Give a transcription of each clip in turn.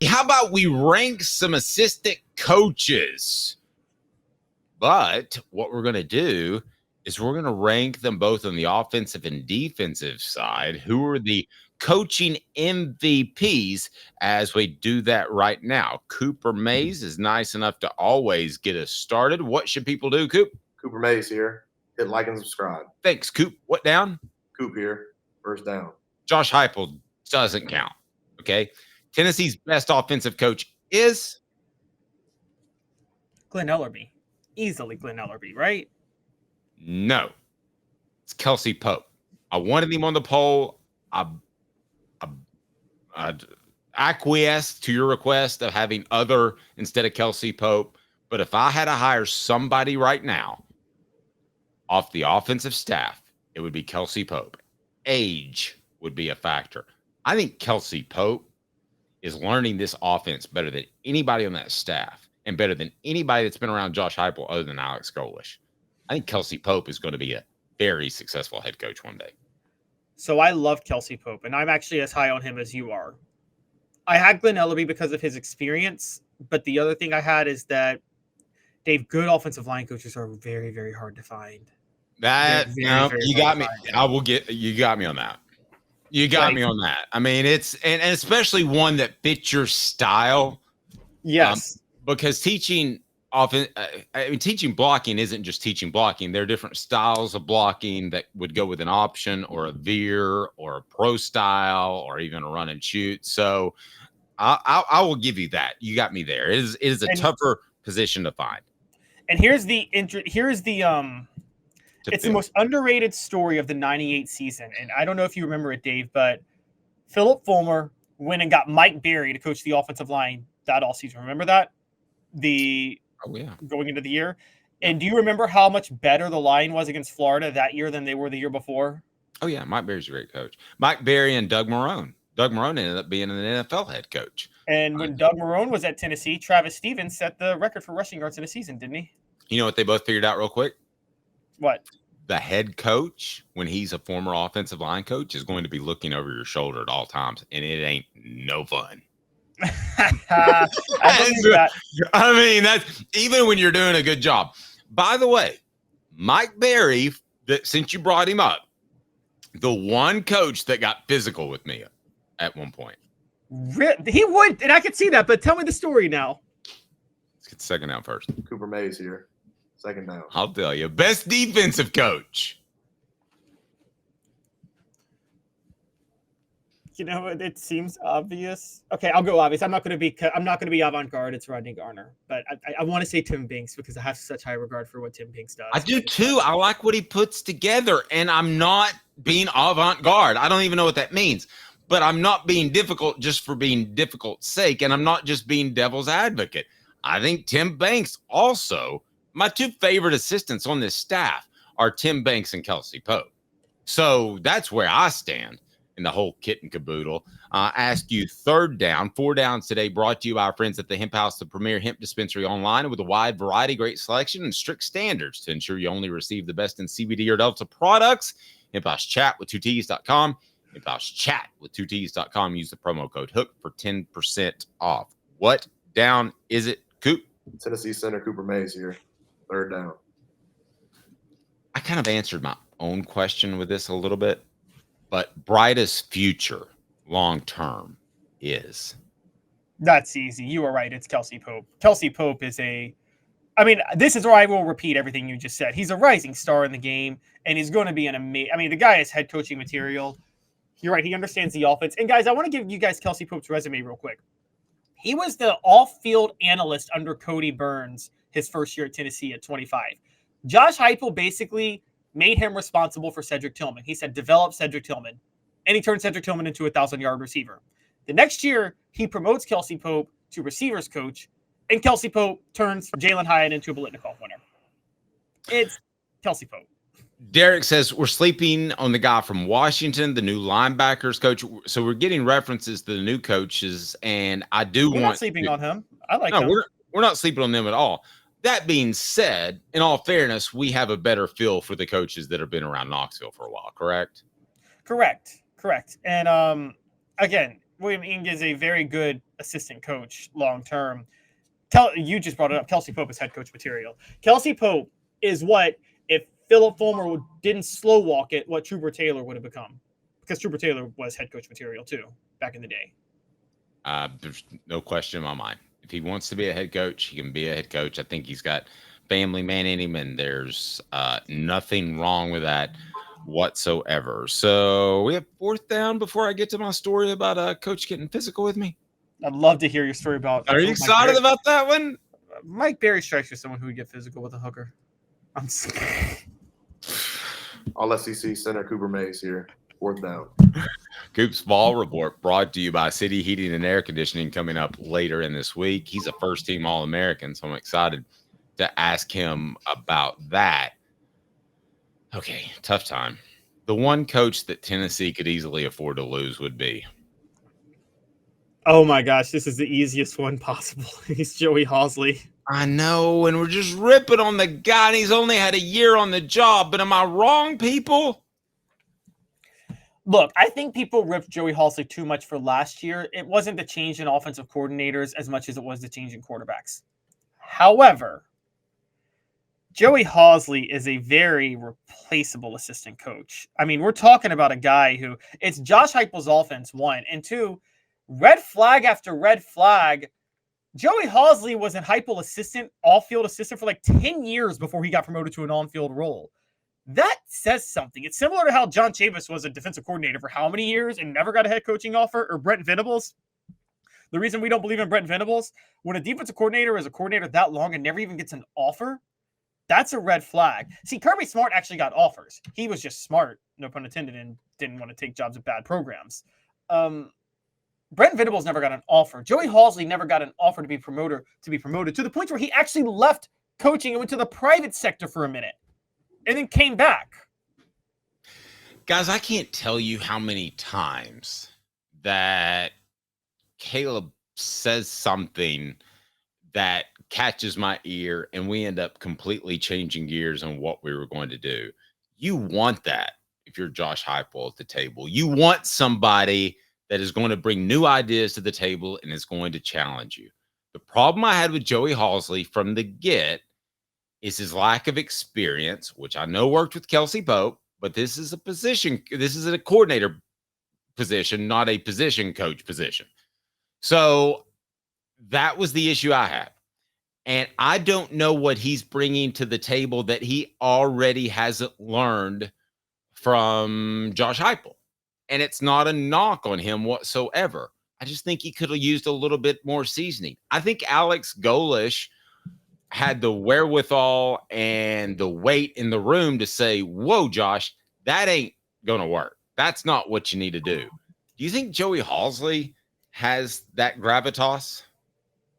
How about we rank some assistant coaches? But what we're going to do is we're going to rank them both on the offensive and defensive side. Who are the coaching MVPs as we do that right now? Cooper Mays is nice enough to always get us started. What should people do, Coop? Cooper Mays here. Hit like and subscribe. Thanks, Coop. What down? Coop here. First down. Josh Heupel doesn't count. Okay. Tennessee's best offensive coach is Glenn Ellerbe. Easily Glenn Ellerbe, right? no. It's Kelsey Pope. I wanted him on the poll. I acquiesced to your request of having other instead of Kelsey Pope. But if I had to hire somebody right now off the offensive staff, it would be Kelsey Pope. Age would be a factor. I think Kelsey Pope is learning this offense better than anybody on that staff and better than anybody that's been around Josh Heupel other than Alex Golish. I think Kelsey Pope is going to be a very successful head coach one day. So I love Kelsey Pope, and I'm actually as high on him as you are. I had Glenn Ellerbe because of his experience, but the other thing I had is that, Dave, good offensive line coaches are very, very hard to find. That you got me. You got me on that. You got me on that. I mean, it's and especially one that fits your style. Yes, because teaching teaching blocking isn't just teaching blocking. There are different styles of blocking that would go with an option or a veer or a pro style or even a run and shoot. So I will give you that. You got me there. It is a tougher position to find. And it's the most underrated story of the 98 season. And I don't know if you remember it, Dave, but Philip Fulmer went and got Mike Berry to coach the offensive line that all season. Remember that? Going into the year. And do you remember how much better the line was against Florida that year than they were the year before? Oh, yeah. Mike Berry's a great coach. Mike Berry and Doug Marrone. Doug Marrone ended up being an NFL head coach. And when Doug Marrone was at Tennessee, Travis Stevens set the record for rushing yards in a season, didn't he? You know what they both figured out real quick? What? The head coach, when he's a former offensive line coach, is going to be looking over your shoulder at all times, and it ain't no fun. I mean, that's even when you're doing a good job. By the way, Mike Berry, since you brought him up, the one coach that got physical with me at one point. He would, and I could see that, but tell me the story now. Let's get the second down first. Cooper Mays here. Second down. I'll tell you. Best defensive coach. You know, it seems obvious. Okay, I'll go obvious. I'm not going to be avant-garde. It's Rodney Garner, but I want to say Tim Binks because I have such high regard for what Tim Binks does. I do too. I like what he puts together, and I'm not being avant-garde. I don't even know what that means, but I'm not being difficult just for being difficult's sake, and I'm not just being devil's advocate. I think Tim Binks also. My two favorite assistants on this staff are Tim Binks and Kelsey Pope. So that's where I stand in the whole kit and caboodle. Ask you third down, 4 downs today, brought to you by our friends at the Hemp House, the premier hemp dispensary online with a wide variety, great selection, and strict standards to ensure you only receive the best in CBD or Delta products. Hemp House Chat with 2Ts.com. Hemp House Chat with 2Ts.com. Use the promo code HOOK for 10% off. What down is it, Coop? Tennessee center Cooper Mays here. Third down. I kind of answered my own question with this a little bit, but brightest future long-term is. That's easy. You are right. It's Kelsey Pope. Kelsey Pope is this is where I will repeat everything you just said. He's a rising star in the game, and he's going to be an amazing. The guy is head coaching material. You're right. He understands the offense. And guys, I want to give you guys Kelsey Pope's resume real quick. He was the off-field analyst under Cody Burns his first year at Tennessee at 25. Josh Heupel basically made him responsible for Cedric Tillman. He said, develop Cedric Tillman. And he turned Cedric Tillman into a 1,000-yard receiver. The next year, he promotes Kelsey Pope to receivers coach, and Kelsey Pope turns Jalen Hyatt into a Biletnikoff winner. It's Kelsey Pope. Derek says we're sleeping on the guy from Washington, the new linebackers coach. So we're getting references to the new coaches, and we're not sleeping on him. I like him. We're not sleeping on them at all. That being said, in all fairness, we have a better feel for the coaches that have been around Knoxville for a while, correct? Correct. And again, William Ing is a very good assistant coach long term. You just brought it up. Kelsey Pope is head coach material. Kelsey Pope is what, if Philip Fulmer didn't slow walk it, what Trooper Taylor would have become. Because Trooper Taylor was head coach material too back in the day. There's no question in my mind. If he wants to be a head coach, he can be a head coach. I think he's got family man in him, and there's nothing wrong with that whatsoever. So we have fourth down before I get to my story about coach getting physical with me. I'd love to hear your story about. Are you excited about that one? Mike Berry strikes you someone who would get physical with a hooker. All SEC center Cooper Mays here. Fourth down. Coop's Ball Report brought to you by City Heating and Air Conditioning coming up later in this week. He's a first-team All-American, so I'm excited to ask him about that. Okay, tough time. The one coach that Tennessee could easily afford to lose would be. Oh my gosh, this is the easiest one possible. He's Joey Halzle. I know, and we're just ripping on the guy, and he's only had a year on the job, but am I wrong, people? Look, I think people ripped Joey Halzle too much for last year. It wasn't the change in offensive coordinators as much as it was the change in quarterbacks. However, Joey Halzle is a very replaceable assistant coach. I mean, we're talking about a guy who, it's Josh Heupel's offense, one. And two, red flag after red flag. Joey Halzle was an Heupel assistant, off-field assistant for like 10 years before he got promoted to an on-field role. That says something. It's similar to how John Chavis was a defensive coordinator for how many years and never got a head coaching offer, or Brent Venables. The reason we don't believe in Brent Venables, when a defensive coordinator is a coordinator that long and never even gets an offer, that's a red flag. See, Kirby Smart actually got offers. He was just smart, no pun intended, and didn't want to take jobs at bad programs. Brent Venables never got an offer. Joey Halzle never got an offer to be promoted to the point where he actually left coaching and went to the private sector for a minute and then came back. Guys, I can't tell you how many times that Caleb says something that catches my ear and we end up completely changing gears on what we were going to do. You want that if you're Josh Heupel at the table. You want somebody that is going to bring new ideas to the table and is going to challenge you. The problem I had with Joey Halzle from the get is his lack of experience, which I know worked with Kelsey Pope, but this is a position. This is a coordinator position, not a position coach position. So that was the issue I had. And I don't know what he's bringing to the table that he already hasn't learned from Josh Heupel. And it's not a knock on him whatsoever. I just think he could have used a little bit more seasoning. I think Alex Golish had the wherewithal and the weight in the room to say, whoa, Josh, that ain't going to work. That's not what you need to do. Do you think Joey Halzle has that gravitas?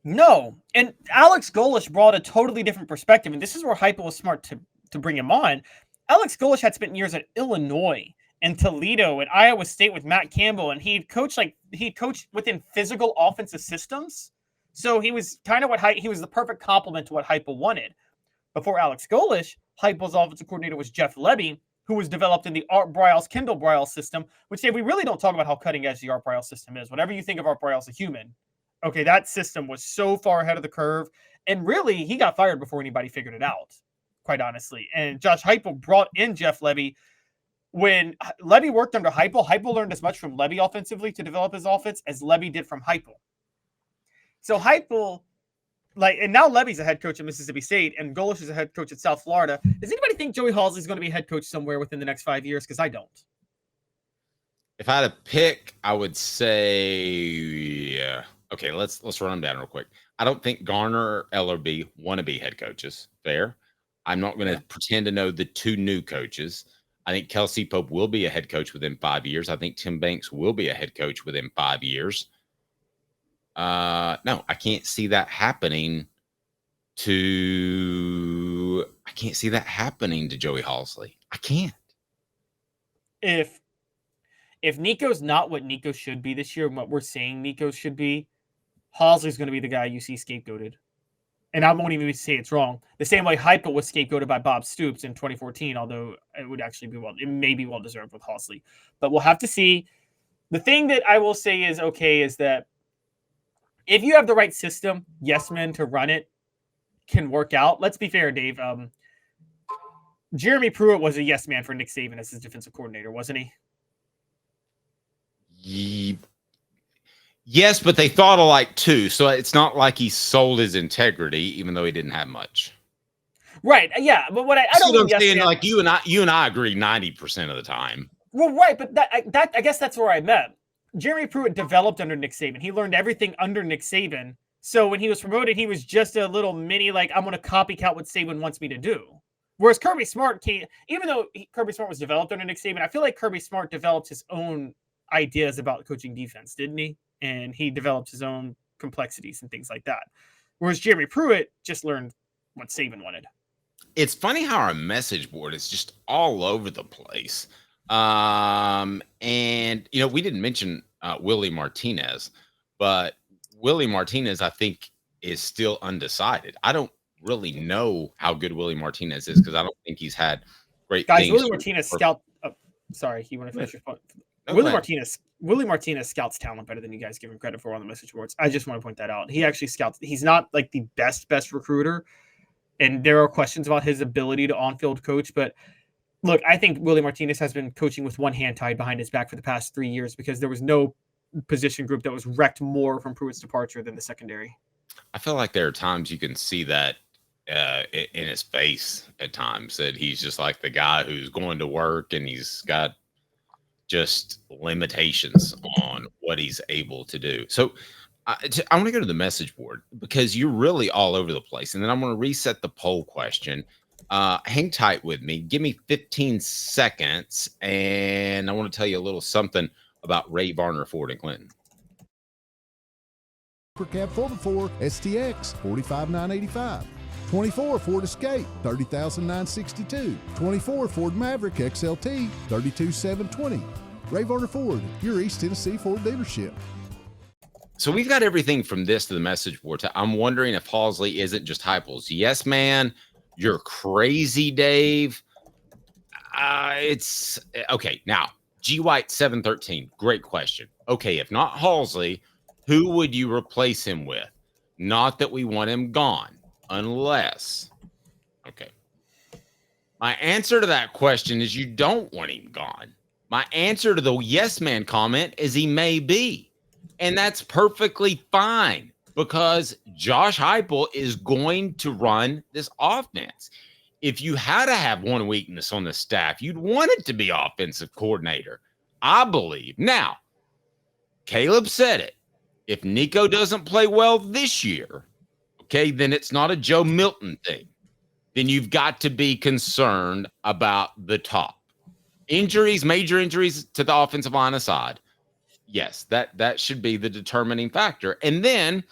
No. And Alex Golish brought a totally different perspective. And this is where Heupel was smart to bring him on. Alex Golish had spent years at Illinois and Toledo and Iowa State with Matt Campbell. And he coached within physical offensive systems. So he was kind of he was the perfect complement to what Heupel wanted. Before Alex Golish, Heupel's offensive coordinator was Jeff Lebby, who was developed in the Art Briles, Kendall Briles system, which we really don't talk about how cutting edge the Art Briles system is. Whatever you think of Art Briles, a human, okay, that system was so far ahead of the curve. And really, he got fired before anybody figured it out, quite honestly. And Josh Heupel brought in Jeff Lebby. When Lebby worked under Heupel learned as much from Lebby offensively to develop his offense as Lebby did from Heupel. So Heupel, and now Lebby's a head coach at Mississippi State, and Golish is a head coach at South Florida. Does anybody think Joey Halzle is going to be a head coach somewhere within the next 5 years? Because I don't. If I had to pick, I would say, yeah. Okay, let's run them down real quick. I don't think Garner or Ellerby want to be head coaches. Fair. I'm not going to pretend to know the two new coaches. I think Kelsey Pope will be a head coach within 5 years. I think Tim Banks will be a head coach within 5 years. No, I can't see that happening to Joey Halzle. I can't. If Nico's not what Nico should be this year, and what we're saying Nico should be, Halzle's going to be the guy you see scapegoated. And I won't even say it's wrong. The same way Heupel was scapegoated by Bob Stoops in 2014, although it would actually be it may be well deserved with Halzle. But we'll have to see. The thing that I will say is okay is that if you have the right system, yes men to run it can work out. Let's be fair, Dave. Jeremy Pruitt was a yes man for Nick Saban as his defensive coordinator, wasn't he? Yes, but they thought alike too. So it's not like he sold his integrity, even though he didn't have much. Right. Yeah. But what I don't mean, yes, like you and I agree 90% of the time. Well, right, but that I guess that's where I met. Jeremy Pruitt developed under Nick Saban. He learned everything under Nick Saban. So when he was promoted, he was just a little mini, like, I'm going to copycat what Saban wants me to do. Whereas Kirby Smart came, even though Kirby Smart was developed under Nick Saban, I feel like Kirby Smart developed his own ideas about coaching defense, didn't he? And he developed his own complexities and things like that. Whereas Jeremy Pruitt just learned what Saban wanted. It's funny how our message board is just all over the place. And, we didn't mention Willie Martinez, but Willie Martinez, I think, is still undecided. I don't really know how good Willie Martinez is because I don't think he's had great things. Willie Martinez scout. Oh, sorry, you want to finish your point? No, Willie Martinez scouts talent better than you guys give him credit for on the message boards. I just want to point that out. He actually scouts. He's not like the best recruiter, and there are questions about his ability to on-field coach. But look, I think Willie Martinez has been coaching with one hand tied behind his back for the past 3 years because there was no position group that was wrecked more from Pruitt's departure than the secondary. I feel like there are times you can see that in his face at times that he's just like the guy who's going to work and he's got just limitations on what he's able to do. So I want to go to the message board because you're really all over the place. And then I'm going to reset the poll question. Hang tight with me. Give me 15 seconds. And I want to tell you a little something about Ray Varner Ford in Clinton. Per cab 4x4 STX, $45,985. 24 Ford Escape, $30,962. 24 Ford Maverick XLT, $32,720. Ray Varner Ford, your East Tennessee Ford dealership. So we've got everything from this to the message board to I'm wondering if Halzle isn't just Heupel's yes man. You're crazy, Dave. It's okay. Now, G White 713, great question. Okay, if not Halzle, who would you replace him with? Not that we want him gone. Unless, okay. My answer to that question is you don't want him gone. My answer to the yes man comment is he may be. And that's perfectly fine because Josh Heupel is going to run this offense. If you had to have one weakness on the staff, you'd want it to be offensive coordinator, I believe. Now, Caleb said it. If Nico doesn't play well this year, okay, then it's not a Joe Milton thing. Then you've got to be concerned about the top. Injuries, major injuries to the offensive line aside, yes, that should be the determining factor. And then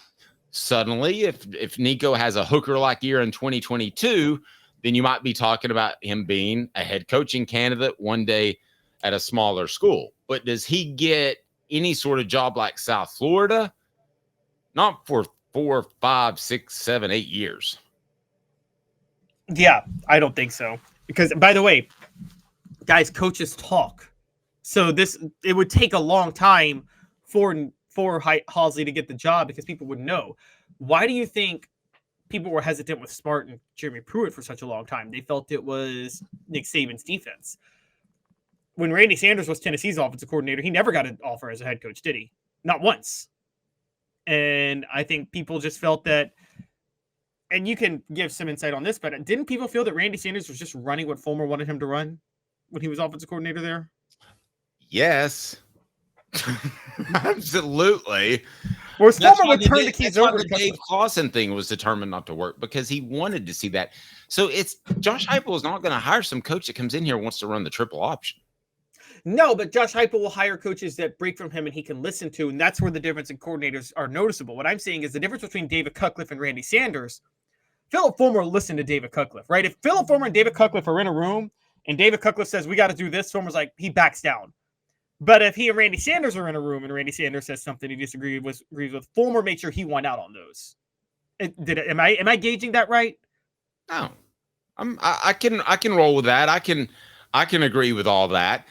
suddenly, if Nico has a hooker-like year in 2022, then you might be talking about him being a head coaching candidate one day at a smaller school. But does he get any sort of job like South Florida? Not for 4, 5, 6, 7, 8 years. Yeah, I don't think so. Because, by the way, guys, coaches talk. So it would take a long time for Halzle to get the job because people would know. Why do you think people were hesitant with Smart and Jeremy Pruitt for such a long time? They felt it was Nick Saban's defense. When Randy Sanders was Tennessee's offensive coordinator, he never got an offer as a head coach, did he? Not once. And I think people just felt that, and you can give some insight on this, but didn't people feel that Randy Sanders was just running what Fulmer wanted him to run when he was offensive coordinator there? Yes. Absolutely. Whereas Fulmer would turn the keys over. The Dave Clawson thing was determined not to work because he wanted to see that. So it's Josh Heupel is not going to hire some coach that comes in here and wants to run the triple option. No, but Josh Heupel will hire coaches that break from him and he can listen to, and that's where the difference in coordinators are noticeable. What I'm saying is the difference between David Cutcliffe and Randy Sanders. Philip Fulmer listened to David Cutcliffe, right? If Philip Fulmer and David Cutcliffe are in a room and David Cutcliffe says, we got to do this, Fulmer's like, he backs down. But if he and Randy Sanders are in a room and Randy Sanders says something he disagrees with, Fulmer made sure he won out on those. Am I gauging that right? No. I can roll with that. I can agree with all that.